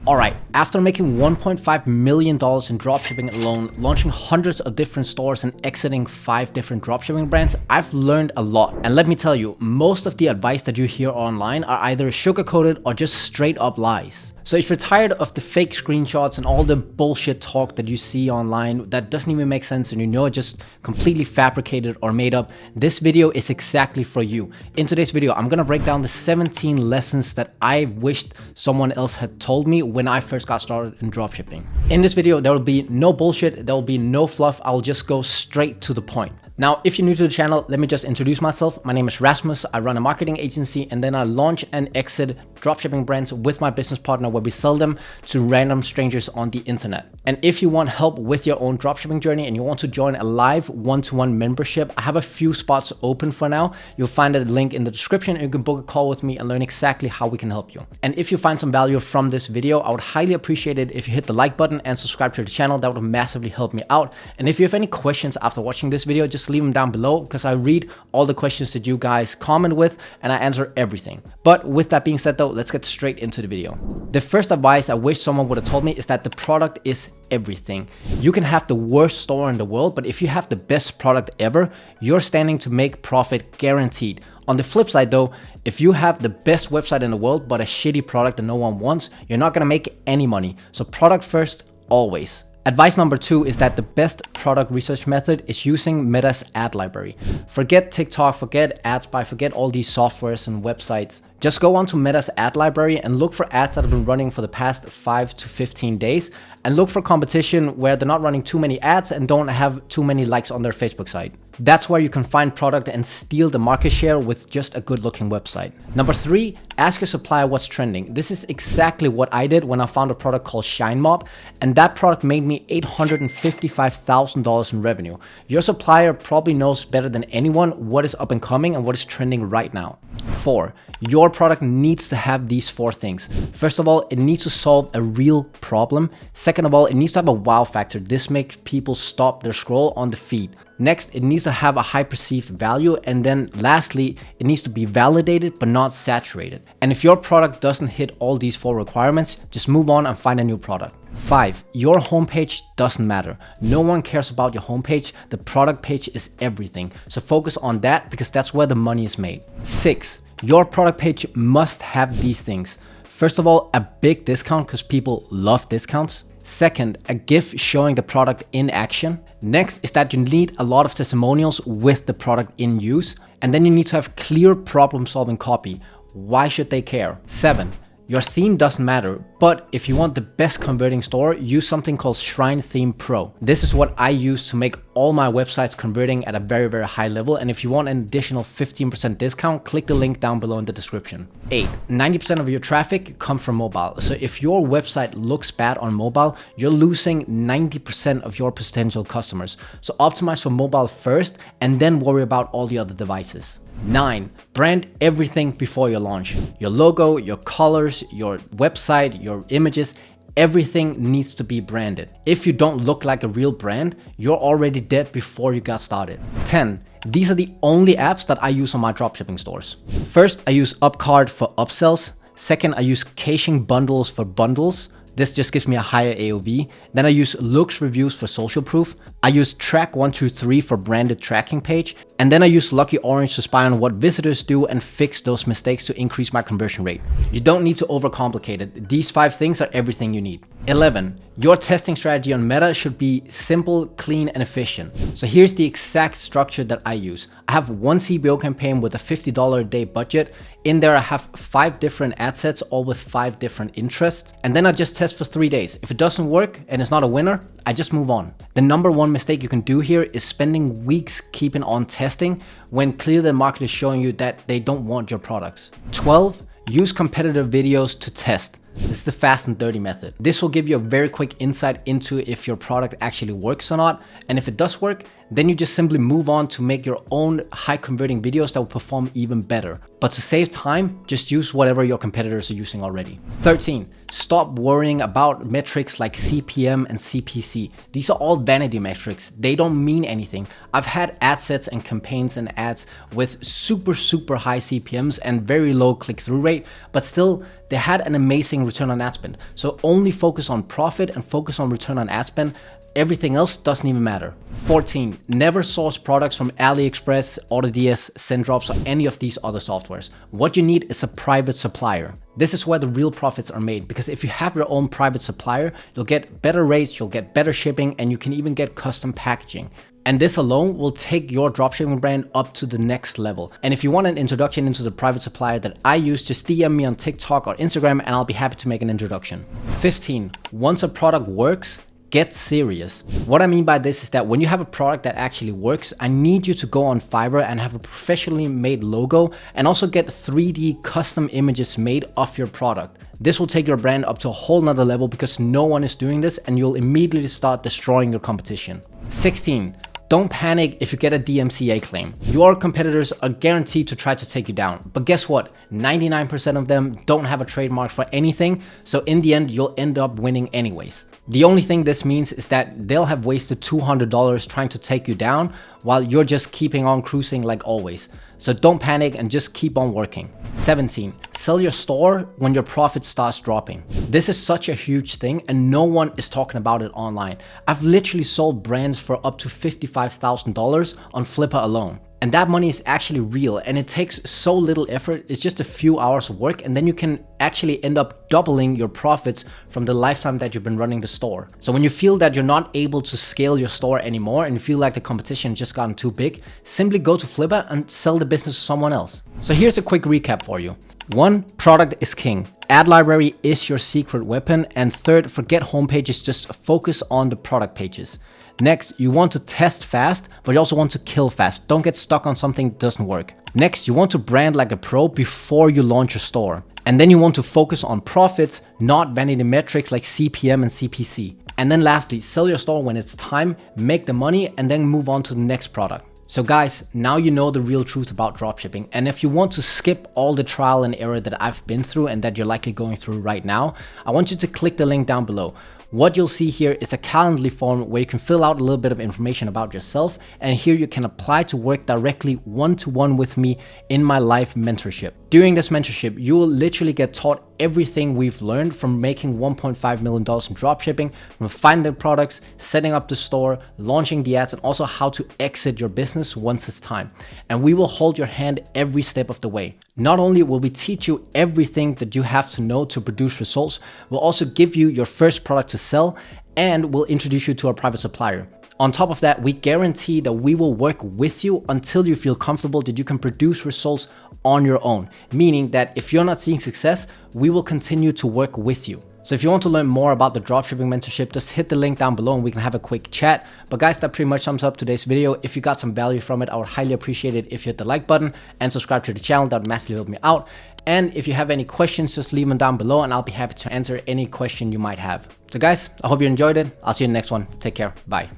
Alright, after making $1.5 million in dropshipping alone, launching hundreds of different stores and exiting 5 different dropshipping brands, I've learned a lot. And let me tell you, most of the advice that you hear online are either sugar-coated or just straight up lies. So if you're tired of the fake screenshots and all the bullshit talk that you see online that doesn't even make sense and you know it's just completely fabricated or made up, this video is exactly for you. In today's video, I'm gonna break down the 17 lessons that I wished someone else had told me when I first got started in dropshipping. In this video, there will be no bullshit, there will be no fluff, I'll just go straight to the point. Now, if you're new to the channel, let me just introduce myself. My name is Rasmus, I run a marketing agency, and then I launch and exit dropshipping brands with my business partner where we sell them to random strangers on the internet. And if you want help with your own dropshipping journey and you want to join a live one-to-one membership, I have a few spots open for now. You'll find a link in the description and you can book a call with me and learn exactly how we can help you. And if you find some value from this video, I would highly appreciate it if you hit the like button and subscribe to the channel. That would massively help me out. And if you have any questions after watching this video, just leave them down below because I read all the questions that you guys comment with and I answer everything. But with that being said though, let's get straight into the video. The first advice I wish someone would have told me is that the product is everything. You can have the worst store in the world, but if you have the best product ever, you're standing to make profit guaranteed. On the flip side though, if you have the best website in the world, but a shitty product that no one wants, you're not gonna make any money. So product first, always. Advice number 2 is that the best product research method is using Meta's ad library. Forget TikTok, forget AdSpy, forget all these softwares and websites. Just go onto Meta's ad library and look for ads that have been running for the past 5 to 15 days and look for competition where they're not running too many ads and don't have too many likes on their Facebook site. That's where you can find product and steal the market share with just a good looking website. Number 3, ask your supplier what's trending. This is exactly what I did when I found a product called Shine Mob, and that product made me $855,000 in revenue. Your supplier probably knows better than anyone what is up and coming and what is trending right now. 4, your product needs to have these 4 things. First of all, it needs to solve a real problem. Second of all, it needs to have a wow factor. This makes people stop their scroll on the feed. Next, it needs to have a high perceived value. And then lastly, it needs to be validated but not saturated. And if your product doesn't hit all these 4 requirements, just move on and find a new product. 5, your homepage doesn't matter. No one cares about your homepage. The product page is everything. So focus on that because that's where the money is made. 6, your product page must have these things. First of all, a big discount because people love discounts. Second, a GIF showing the product in action. Next is that you need a lot of testimonials with the product in use. And then you need to have clear problem solving copy. Why should they care? 7, your theme doesn't matter, but if you want the best converting store, use something called Shrine Theme Pro. This is what I use to make all my websites converting at a very, very high level. And if you want an additional 15% discount, click the link down below in the description. 8, 90% of your traffic comes from mobile. So if your website looks bad on mobile, you're losing 90% of your potential customers. So optimize for mobile first and then worry about all the other devices. 9, brand everything before your launch. Your logo, your colors, your website, your images, everything needs to be branded. If you don't look like a real brand, you're already dead before you got started. 10, these are the only apps that I use on my dropshipping stores. First, I use Upcart for upsells. Second, I use caching bundles for bundles. This just gives me a higher AOV. Then I use Looks Reviews for social proof. I use Track123 for branded tracking page. And then I use Lucky Orange to spy on what visitors do and fix those mistakes to increase my conversion rate. You don't need to overcomplicate it. These 5 things are everything you need. 11, your testing strategy on Meta should be simple, clean, and efficient. So here's the exact structure that I use. I have one CBO campaign with a $50 a day budget. In there, I have 5 different ad sets, all with 5 different interests. And then I just test for 3 days. If it doesn't work and it's not a winner, I just move on. The number 1 mistake you can do here is spending weeks keeping on testing when clearly the market is showing you that they don't want your products. 12, use competitive videos to test. This is the fast and dirty method. This will give you a very quick insight into if your product actually works or not. And if it does work, then you just simply move on to make your own high converting videos that will perform even better. But to save time, just use whatever your competitors are using already. 13, Stop worrying about metrics like CPM and CPC. These are all vanity metrics. They don't mean anything. I've had ad sets and campaigns and ads with super high CPMs and very low click-through rate, but still they had an amazing return on ad spend. So only focus on profit and focus on return on ad spend. Everything else doesn't even matter. 14, never source products from AliExpress, AutoDS, SendDrops, or any of these other softwares. What you need is a private supplier. This is where the real profits are made, because if you have your own private supplier, you'll get better rates, you'll get better shipping, and you can even get custom packaging. And this alone will take your dropshipping brand up to the next level. And if you want an introduction into the private supplier that I use, just DM me on TikTok or Instagram and I'll be happy to make an introduction. 15, once a product works, get serious. What I mean by this is that when you have a product that actually works, I need you to go on Fiverr and have a professionally made logo and also get 3D custom images made of your product. This will take your brand up to a whole nother level because no one is doing this and you'll immediately start destroying your competition. 16, don't panic if you get a DMCA claim. Your competitors are guaranteed to try to take you down. But guess what? 99% of them don't have a trademark for anything. So in the end, you'll end up winning anyways. The only thing this means is that they'll have wasted $200 trying to take you down while you're just keeping on cruising like always. So don't panic and just keep on working. 17, sell your store when your profit starts dropping. This is such a huge thing and no one is talking about it online. I've literally sold brands for up to $55,000 on Flippa alone. And that money is actually real and it takes so little effort. It's just a few hours of work and then you can actually end up doubling your profits from the lifetime that you've been running the store. So when you feel that you're not able to scale your store anymore and you feel like the competition just gotten too big, simply go to Flippa and sell the business to someone else. So here's a quick recap for you. 1, product is king. Ad library is your secret weapon. And 3rd, forget homepages, just focus on the product pages. Next, you want to test fast, but you also want to kill fast. Don't get stuck on something that doesn't work. Next, you want to brand like a pro before you launch your store. And then you want to focus on profits, not vanity metrics like CPM and CPC. And then lastly, sell your store when it's time, make the money, and then move on to the next product. So guys, now you know the real truth about dropshipping. And if you want to skip all the trial and error that I've been through and that you're likely going through right now, I want you to click the link down below. What you'll see here is a Calendly form where you can fill out a little bit of information about yourself, and here you can apply to work directly one-to-one with me in my live mentorship. During this mentorship, you will literally get taught everything we've learned from making $1.5 million in dropshipping, from finding the products, setting up the store, launching the ads, and also how to exit your business once it's time. And we will hold your hand every step of the way. Not only will we teach you everything that you have to know to produce results, we'll also give you your first product to sell and we'll introduce you to a private supplier. On top of that, we guarantee that we will work with you until you feel comfortable that you can produce results on your own. Meaning that if you're not seeing success, we will continue to work with you. So if you want to learn more about the dropshipping mentorship, just hit the link down below and we can have a quick chat. But guys, that pretty much sums up today's video. If you got some value from it, I would highly appreciate it if you hit the like button and subscribe to the channel. That would massively help me out. And if you have any questions, just leave them down below and I'll be happy to answer any question you might have. So guys, I hope you enjoyed it. I'll see you in the next one. Take care. Bye.